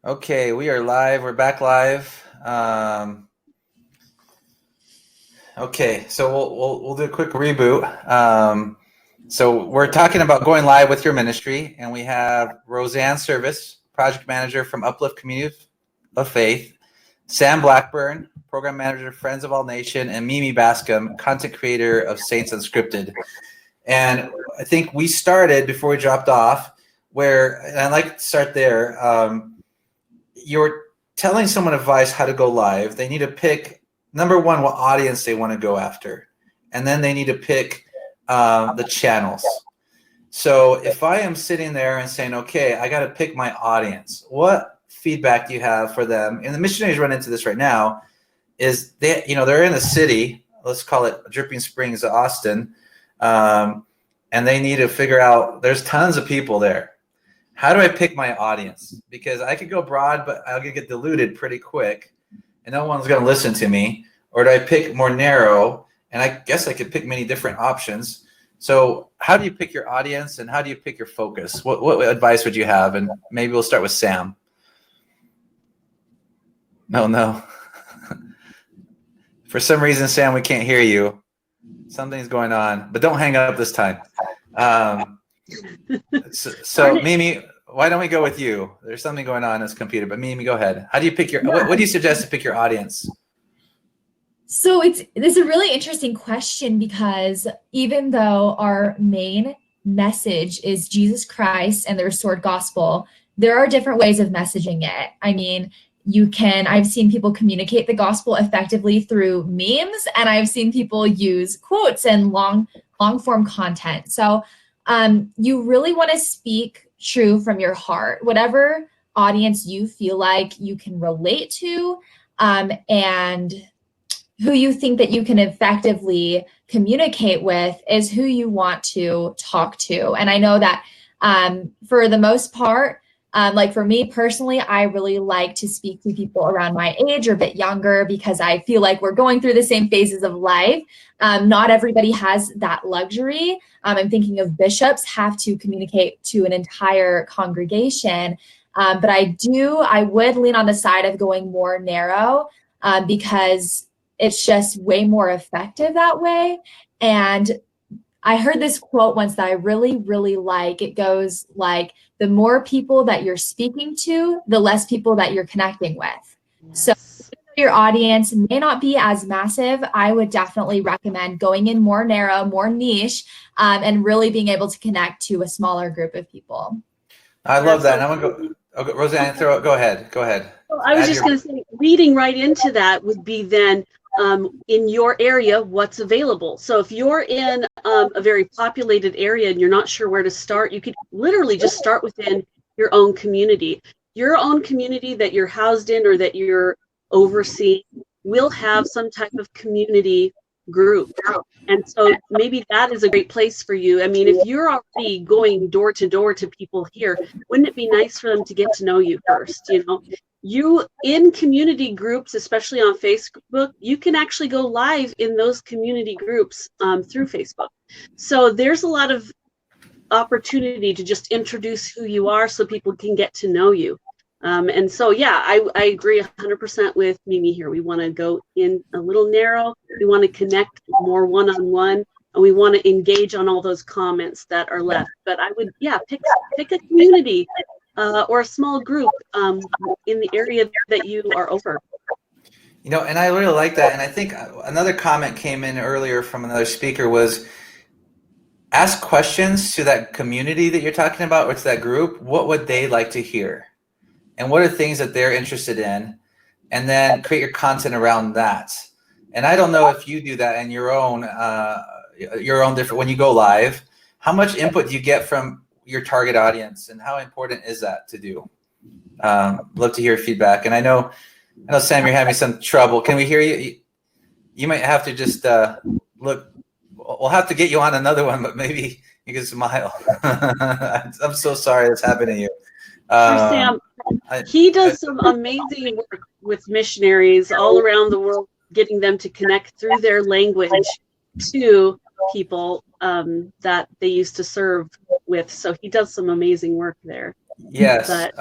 Okay, we are live. We're back live. Okay, so we'll do a quick reboot. So we're talking about going live with your ministry, and we have Roseanne Service, project manager from Uplift Community of Faith, Sam Blackburn, program manager, Friends of All Nation, and Mimi Bascom, content creator of Saints Unscripted. And I think we started before we dropped off, and I'd like to start there. You're telling someone advice how to go live. They need to pick, number one, what audience they want to go after. And then they need to pick the channels. So if I am sitting there and saying, okay, I got to pick my audience, what feedback do you have for them? And the missionaries run into this right now is they're in a city, let's call it Dripping Springs, Austin. And they need to figure out, there's tons of people there. How do I pick my audience? Because I could go broad, but I'll get diluted pretty quick, and no one's going to listen to me. Or do I pick more narrow? And I guess I could pick many different options. So how do you pick your audience, and how do you pick your focus? What advice would you have? And maybe we'll start with Sam. No. For some reason, Sam, we can't hear you. Something's going on, but don't hang up this time. So Mimi, why don't we go with you? There's something going on in this computer, but Mimi, go ahead. How do you pick what do you suggest to pick your audience? So this is a really interesting question, because even though our main message is Jesus Christ and the restored gospel, there are different ways of messaging it. I mean, I've seen people communicate the gospel effectively through memes, and I've seen people use quotes and long form content. So you really want to speak true from your heart, whatever audience you feel like you can relate to, and who you think that you can effectively communicate with is who you want to talk to. And I know that for the most part, like for me personally, I really like to speak to people around my age or a bit younger, because I feel like we're going through the same phases of life. Not everybody has that luxury. I'm thinking of bishops have to communicate to an entire congregation. But I would lean on the side of going more narrow, because it's just way more effective that way. And I heard this quote once that I really, really like. It goes like, the more people that you're speaking to, the less people that you're connecting with. Yes. So your audience may not be as massive. I would definitely recommend going in more narrow, more niche, and really being able to connect to a smaller group of people. I love that. And I'm going to go, Roseanne, go ahead. Well, I was just going to say, leading right into that would be then, in your area, what's available. So if you're in a very populated area and you're not sure where to start, you could literally just start within your own community. Your own community that you're housed in or that you're overseeing will have some type of community group. And so maybe that is a great place for you. I mean, if you're already going door to door to people here, wouldn't it be nice for them to get to know you first? You in community groups, especially on Facebook, you can actually go live in those community groups through Facebook. So there's a lot of opportunity to just introduce who you are so people can get to know you. And so, yeah, I agree 100% with Mimi here. We want to go in a little narrow. We want to connect more one-on-one, and we want to engage on all those comments that are left. But I would, pick a community or a small group in the area that you are over. And I really like that. And I think another comment came in earlier from another speaker was, ask questions to that community that you're talking about, or to that group. What would they like to hear? And what are things that they're interested in? And then create your content around that. And I don't know if you do that in your own different, when you go live, how much input do you get from your target audience, and how important is that to do? Love to hear feedback. And I know Sam, you're having some trouble. Can we hear you? You might have to just look. We'll have to get you on another one, but maybe you can smile. I'm so sorry that's happened to you. Sam, he does some amazing work with missionaries all around the world, getting them to connect through their language to people that they used to serve with. So he does some amazing work there. Yes. But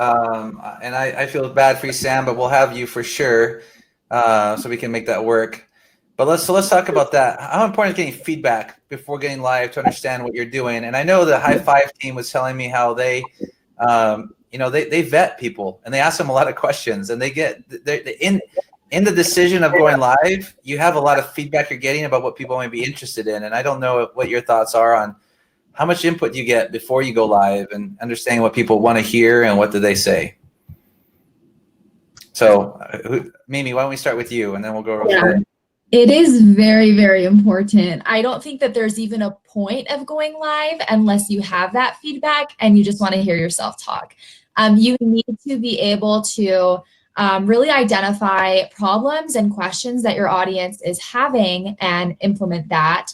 And I feel bad for you, Sam, but we'll have you for sure, so we can make that work. But let's talk about that. How important is getting feedback before getting live to understand what you're doing? And I know the High Five team was telling me how they, they vet people and they ask them a lot of questions, and they in the decision of going live, you have a lot of feedback you're getting about what people might be interested in. And I don't know what your thoughts are on how much input you get before you go live and understanding what people want to hear and what do they say. So, Mimi, why don't we start with you and then we'll go. Yeah. It is very, very important. I don't think that there's even a point of going live unless you have that feedback and you just want to hear yourself talk. You need to be able to really identify problems and questions that your audience is having and implement that.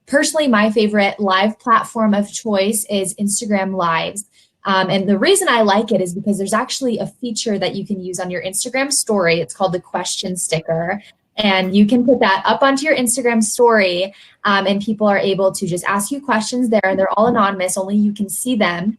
Personally, my favorite live platform of choice is Instagram Lives. And the reason I like it is because there's actually a feature that you can use on your Instagram story. It's called the question sticker. And you can put that up onto your Instagram story, and people are able to just ask you questions there, and they're all anonymous, only you can see them.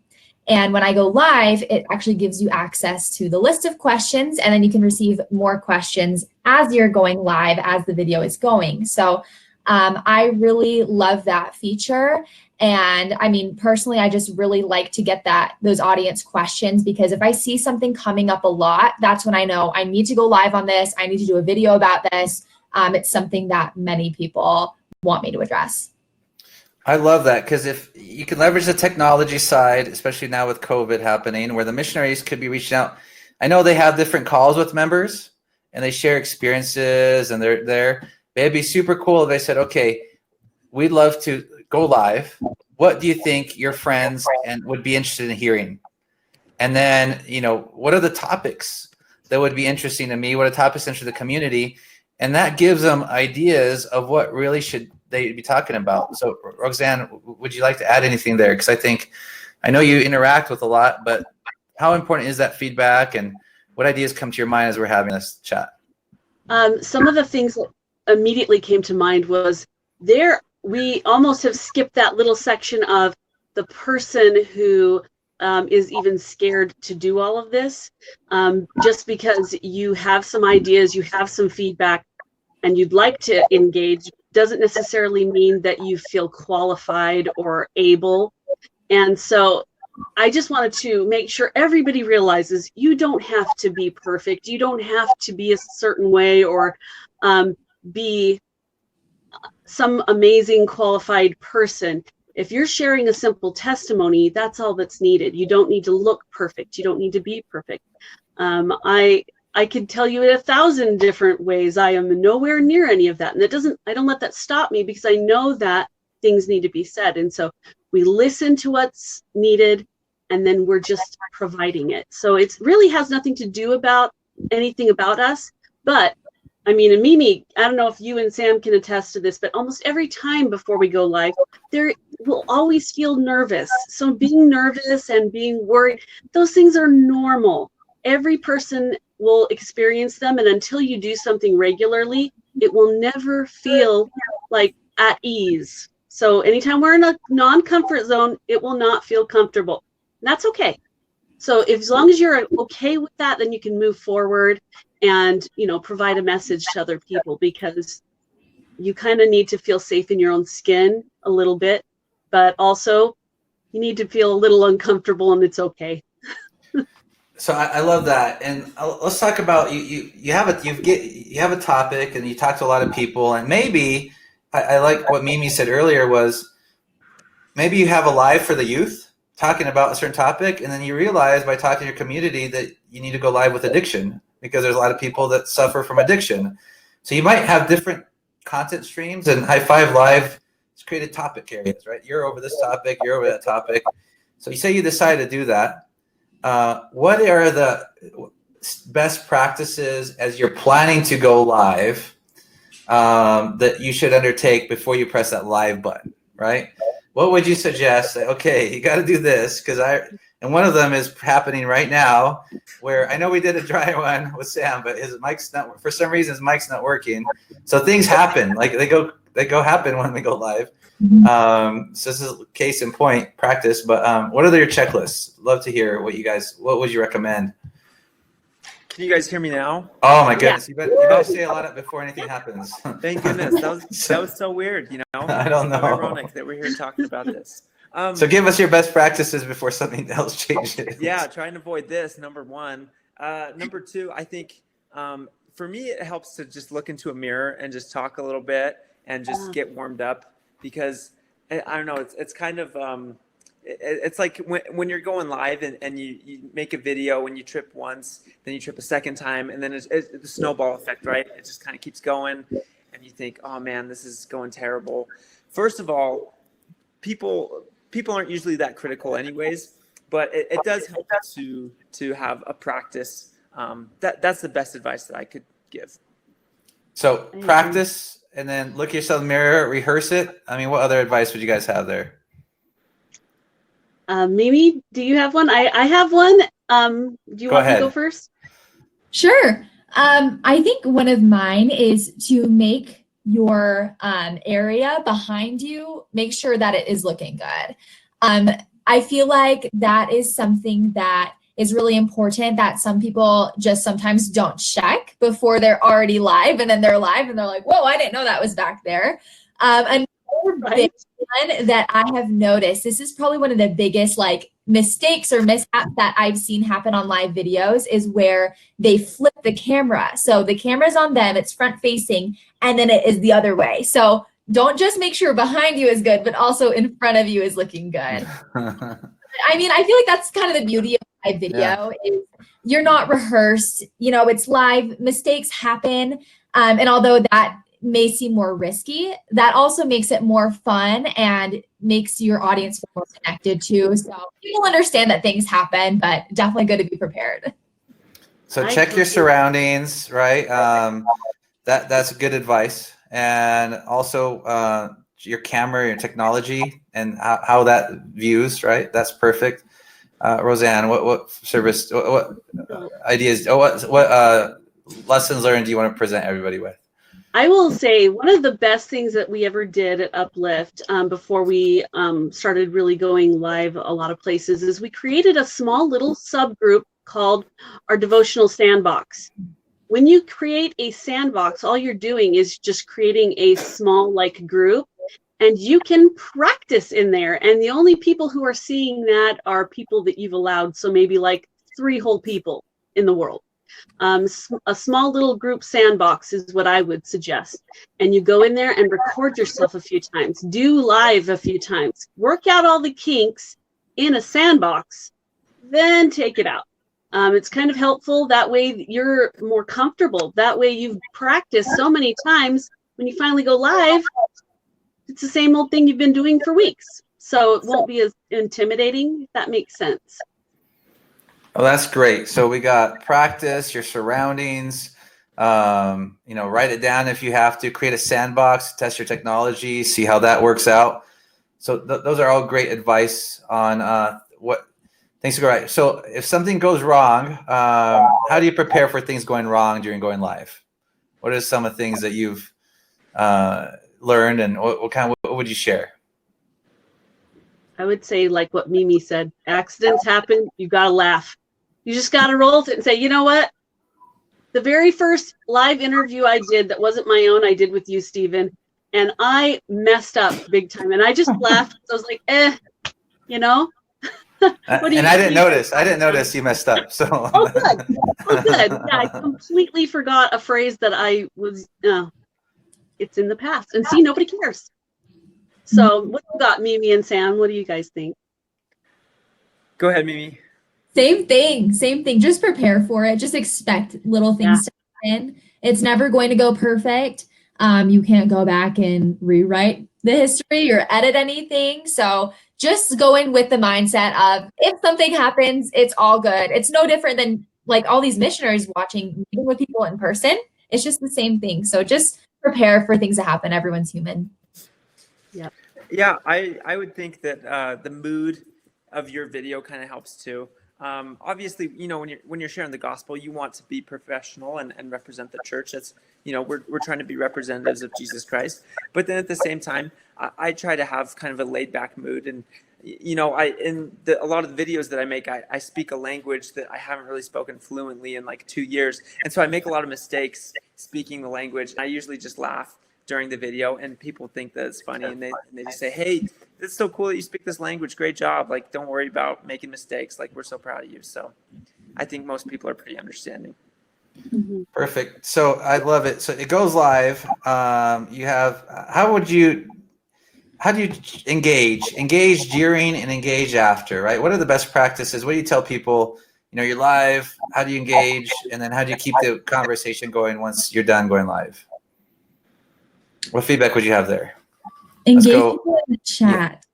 And when I go live, it actually gives you access to the list of questions, and then you can receive more questions as you're going live, as the video is going. So I really love that feature. And I mean, personally, I just really like to get those audience questions, because if I see something coming up a lot, that's when I know I need to go live on this. I need to do a video about this. It's something that many people want me to address. I love that, because if you can leverage the technology side, especially now with COVID happening, where the missionaries could be reaching out. I know they have different calls with members and they share experiences and they're there. It'd be super cool if they said, okay, we'd love to go live. What do you think your friends and would be interested in hearing? And then, what are the topics that would be interesting to me? What are topics interesting to the community? And that gives them ideas of what really should they be talking about. So, Roseanne, would you like to add anything there? Because I know you interact with a lot, but how important is that feedback, and what ideas come to your mind as we're having this chat? Some of the things that immediately came to mind was we almost have skipped that little section of the person who is even scared to do all of this. Just because you have some ideas, you have some feedback, and you'd like to engage, doesn't necessarily mean that you feel qualified or able. And so I just wanted to make sure everybody realizes you don't have to be perfect. You don't have to be a certain way or be some amazing qualified person. If you're sharing a simple testimony, that's all that's needed. You don't need to look perfect. You don't need to be perfect. I could tell you in 1,000 different ways. I am nowhere near any of that. And I don't let that stop me, because I know that things need to be said. And so we listen to what's needed, and then we're just providing it. So it really has nothing to do about anything about us. But I mean, and Mimi, I don't know if you and Sam can attest to this, but almost every time before we go live, there will always feel nervous. So being nervous and being worried, those things are normal. Every person will experience them. And until you do something regularly, it will never feel like at ease. So anytime we're in a non-comfort zone, it will not feel comfortable. And that's okay. So as long as you're okay with that, then you can move forward and, provide a message to other people, because you kind of need to feel safe in your own skin a little bit, but also you need to feel a little uncomfortable, and it's okay. So I love that, and let's talk about you have a topic, and you talk to a lot of people, and maybe I like what Mimi said earlier was maybe you have a live for the youth talking about a certain topic, and then you realize by talking to your community that you need to go live with addiction, because there's a lot of people that suffer from addiction. So you might have different content streams, and High Five Live has created topic areas, right? You're over this topic, you're over that topic. So you say you decide to do that. What are the best practices as you're planning to go live that you should undertake before you press that live button, right? What would you suggest? Okay, you got to do this, and one of them is happening right now, where I know we did a dry one with Sam, but his mic's not, for some reason his mic's not working. So things happen, like that go happen when we go live. Mhm. So this is case in point, practice. But what are your checklists? Love to hear what would you recommend? Can you guys hear me now? Oh my goodness, you better Oh. say a lot of before anything happens. Thank goodness. That was so weird, you know? I don't know. How ironic that we're here talking about this. So give us your best practices before something else changes. Yeah, try and avoid this, number one. Number two, I think for me, it helps to just look into a mirror and just talk a little bit and just get warmed up, because I don't know, it's kind of, it's like when you're going live and you make a video, when you trip once, then you trip a second time, and then it's the snowball effect, right? It just kind of keeps going, and you think, oh man, this is going terrible. First of all, people aren't usually that critical anyways, but it does help to have a practice. That's the best advice that I could give. So practice, and then look at yourself in the mirror, rehearse it. I mean, what other advice would you guys have there? Mimi, do you have one? I have one. Do you want me to go first? Sure. I think one of mine is to make your area behind you, make sure that it is looking good. I feel like that is something that is really important, that some people just sometimes don't check before they're already live, and then they're live and they're like, whoa, I didn't know that was back there. Another big one that I have noticed, this is probably one of the biggest like mistakes or mishaps that I've seen happen on live videos, is where they flip the camera. So the camera's on them, it's front facing, and then it is the other way. So don't just make sure behind you is good, but also in front of you is looking good. I mean, I feel like that's kind of the beauty of live video, is you're not rehearsed, you know, it's live, mistakes happen. And although that may seem more risky, that also makes it more fun and makes your audience feel more connected too. So people understand that things happen, but definitely good to be prepared. So check your surroundings, right? That's good advice. And also your camera, your technology, and how that views, right? That's perfect. Roseanne, what service, what ideas, what lessons learned do you want to present everybody with? I will say one of the best things that we ever did at Uplift before we started really going live a lot of places is we created a small little subgroup called our devotional sandbox. When you create a sandbox, all you're doing is just creating a small like group, and you can practice in there. And the only people who are seeing that are people that you've allowed. So maybe like 3 whole people in the world. A small little group sandbox is what I would suggest. And you go in there and record yourself a few times, do live a few times, work out all the kinks in a sandbox, then take it out. It's kind of helpful. That way you're more comfortable. That way you've practiced so many times. When you finally go live, it's the same old thing you've been doing for weeks. So it won't be as intimidating, if that makes sense. Oh, that's great. So we got practice, your surroundings, you know, write it down if you have to, create a sandbox, test your technology, see how that works out. So those are all great advice on what things go right. So if something goes wrong, how do you prepare for things going wrong during going live? What are some of the things that you've learned, and what would you share? I would say, like what Mimi said, accidents happen. You got to laugh. You just got to roll with it and say, you know what? The very first live interview I did that wasn't my own, I did with you, Stephen, and I messed up big time. And I just laughed. I was like, you know? And I didn't notice. I didn't notice you messed up. So. Oh, good. Oh, good. Yeah, I completely forgot a phrase that I was, it's in the past. And see, nobody cares. So what you got, Mimi and Sam? What do you guys think? Go ahead, Mimi. Same thing. Just prepare for it. Just expect little things to happen. It's never going to go perfect. You can't go back and rewrite the history or edit anything. So just go in with the mindset of, if something happens, it's all good. It's no different than like all these missionaries watching, meeting with people in person. It's just the same thing. So just prepare for things to happen. Everyone's human. Yeah, I would think that the mood of your video kind of helps too. obviously, when you're sharing the gospel, you want to be professional and represent the church. That's, we're trying to be representatives of Jesus Christ. But then at the same time, I try to have kind of a laid back mood. And, a lot of the videos that I make, I speak a language that I haven't really spoken fluently in like 2 years. And so I make a lot of mistakes speaking the language. I usually just laugh during the video, and people think that it's funny, and they just say, "Hey, it's so cool that you speak this language. Great job. Like, don't worry about making mistakes. Like, we're so proud of you." So I think most people are pretty understanding. Perfect. So I love it. So it goes live. You have, how do you engage during and engage after, right? What are the best practices? What do you tell people? You're live. How do you engage? And then how do you keep the conversation going once you're done going live? What feedback would you have there? Engaging in the chat.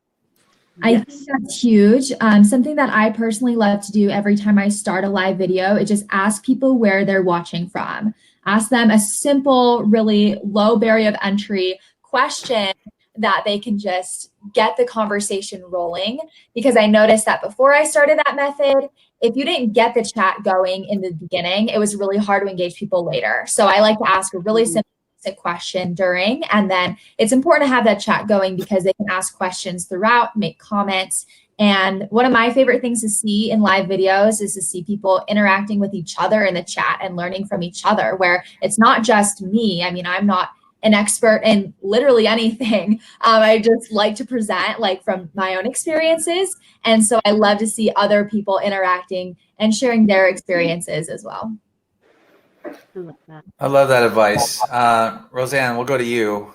Yeah. I think that's huge. Something that I personally love to do every time I start a live video is just ask people where they're watching from. Ask them a simple, really low barrier of entry question that they can just get the conversation rolling. Because I noticed that before I started that method, if you didn't get the chat going in the beginning, it was really hard to engage people later. So I like to ask a really simple question during, and then it's important to have that chat going because they can ask questions throughout, make comments. And one of my favorite things to see in live videos is to see people interacting with each other in the chat and learning from each other, where it's not just me. I mean, I'm not an expert in literally anything. I just like to present like from my own experiences. And so I love to see other people interacting and sharing their experiences as well. I love that advice. Roseanne, we'll go to you.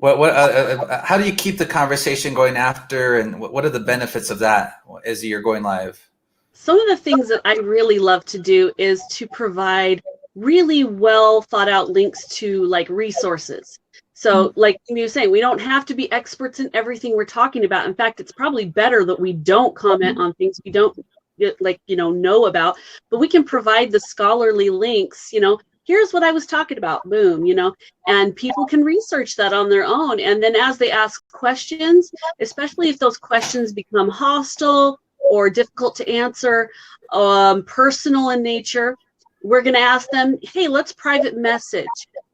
How do you keep the conversation going after, and what are the benefits of that as you're going live? Some of the things that I really love to do is to provide really well thought out links to like resources. So like you were saying, we don't have to be experts in everything we're talking about. In fact, it's probably better that we don't comment on things we don't know about, but we can provide the scholarly links, here's what I was talking about, boom, and people can research that on their own. And then as they ask questions, especially if those questions become hostile or difficult to answer, personal in nature, we're going to ask them, hey, let's private message.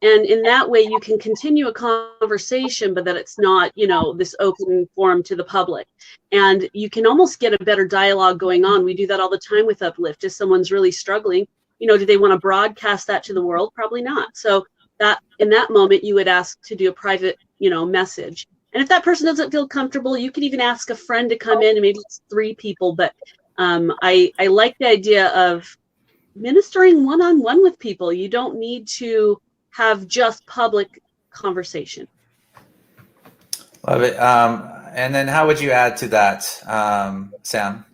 And in that way, you can continue a conversation, but that it's not, this open forum to the public. And you can almost get a better dialogue going on. We do that all the time with Uplift. If someone's really struggling, do they want to broadcast that to the world? Probably not. So that in that moment, you would ask to do a private, message. And if that person doesn't feel comfortable, you could even ask a friend to come in, and maybe it's 3 people. But I like the idea of ministering one-on-one with people. You don't need to have just public conversation. Love it. And then how would you add to that, Sam?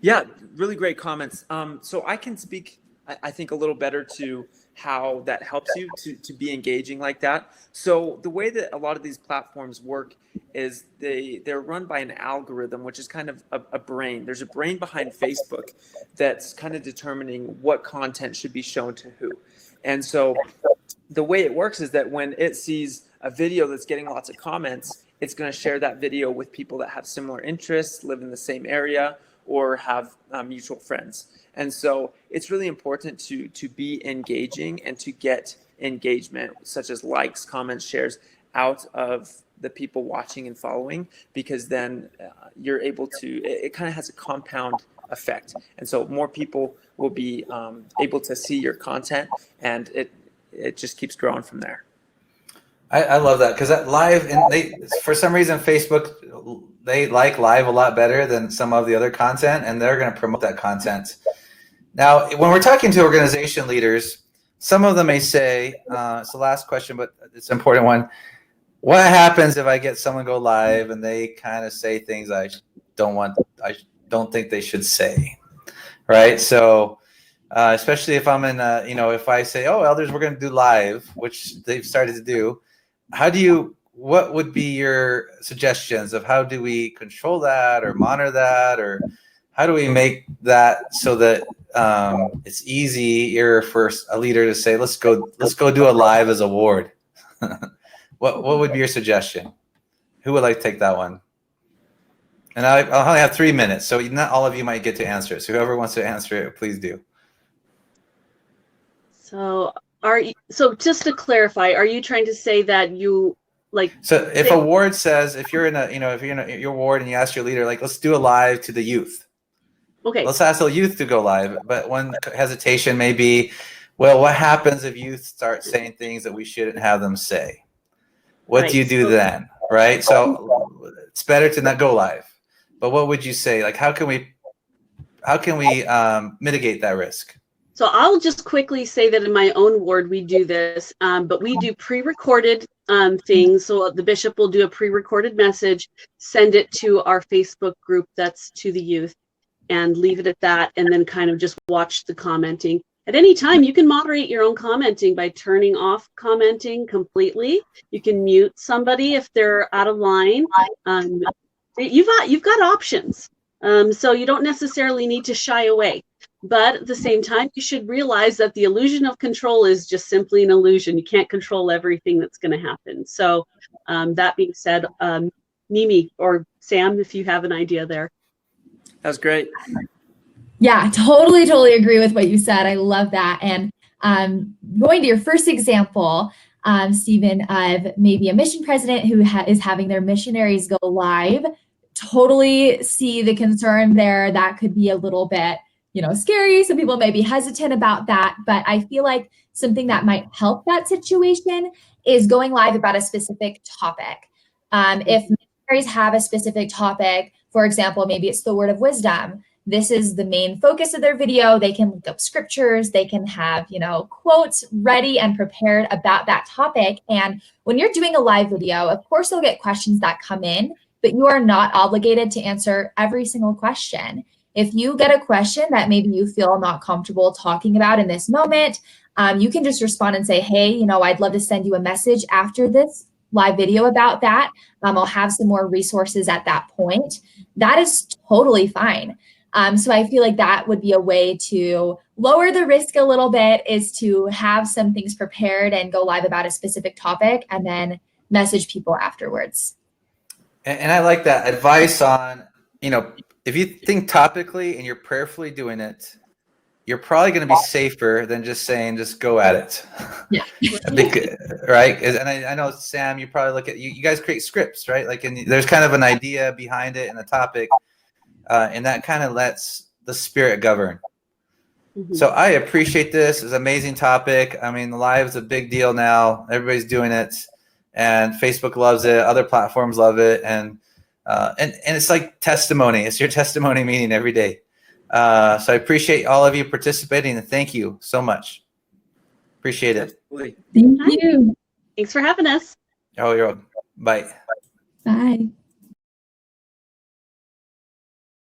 Yeah, really great comments. So I can speak, I think, a little better to how that helps you to be engaging like that. So the way that a lot of these platforms work is they're run by an algorithm, which is kind of a brain. There's a brain behind Facebook that's kind of determining what content should be shown to who. And so the way it works is that when it sees a video that's getting lots of comments, it's going to share that video with people that have similar interests, live in the same area, or have mutual friends. And so it's really important to be engaging and to get engagement, such as likes, comments, shares, out of the people watching and following, because then you're able to, it kind of has a compound effect. And so more people will be able to see your content, and it just keeps growing from there. I love that, because that live, and for some reason Facebook, they like live a lot better than some of the other content, and they're going to promote that content. Now, when we're talking to organization leaders, some of them may say, it's the last question, but it's an important one. What happens if I get someone go live and they kind of say things I don't think they should say, right? So, especially if I'm in, if I say, oh, elders, we're going to do live, which they've started to do. What would be your suggestions of how do we control that or monitor that, or how do we make that so that it's easier for a leader to say, let's go do a live as a ward? What would be your suggestion? Who would like to take that one? And I'll only have 3 minutes, so not all of you might get to answer it. So whoever wants to answer it, please do. So so just to clarify, are you trying to say that you like? So if a ward says, if you're in your ward and you ask your leader, like, let's do a live to the youth. Okay. Let's ask the youth to go live. But one hesitation may be, well, what happens if youth start saying things that we shouldn't have them say? What do you do then? Right? So it's better to not go live. But what would you say? Like, how can we mitigate that risk? So I'll just quickly say that in my own ward, we do this, but we do pre-recorded things. So the bishop will do a pre-recorded message, send it to our Facebook group that's to the youth, and leave it at that, and then kind of just watch the commenting. At any time, you can moderate your own commenting by turning off commenting completely. You can mute somebody if they're out of line. You've got options, so you don't necessarily need to shy away. But at the same time, you should realize that the illusion of control is just simply an illusion. You can't control everything that's going to happen. So that being said, Mimi or Sam, if you have an idea there. That was great. Yeah, totally agree with what you said. I love that. And going to your first example, Stephen, of maybe a mission president who is having their missionaries go live, totally see the concern there. That could be a little bit, scary. Some people may be hesitant about that, but I feel like something that might help that situation is going live about a specific topic. If missionaries have a specific topic, for example, maybe it's the word of wisdom. This is the main focus of their video. They can look up scriptures. They can have, quotes ready and prepared about that topic. And when you're doing a live video, of course, you'll get questions that come in, but you are not obligated to answer every single question. If you get a question that maybe you feel not comfortable talking about in this moment, you can just respond and say, hey, I'd love to send you a message after this live video about that. I'll have some more resources at that point. That is totally fine. So I feel like that would be a way to lower the risk a little bit, is to have some things prepared and go live about a specific topic and then message people afterwards. And I like that advice on, if you think topically and you're prayerfully doing it, you're probably going to be safer than just saying, just go at it. Yeah. Right? And I know, Sam, you probably look at, you guys create scripts, right? Like, and there's kind of an idea behind it and a topic, and that kind of lets the spirit govern. Mm-hmm. So I appreciate this. It's an amazing topic. I mean, the live is a big deal now. Everybody's doing it, and Facebook loves it. Other platforms love it. And it's like testimony. It's your testimony meeting every day. So I appreciate all of you participating, and thank you so much. Appreciate it. Thank you. Thanks for having us. Oh, you're welcome. Bye. Bye.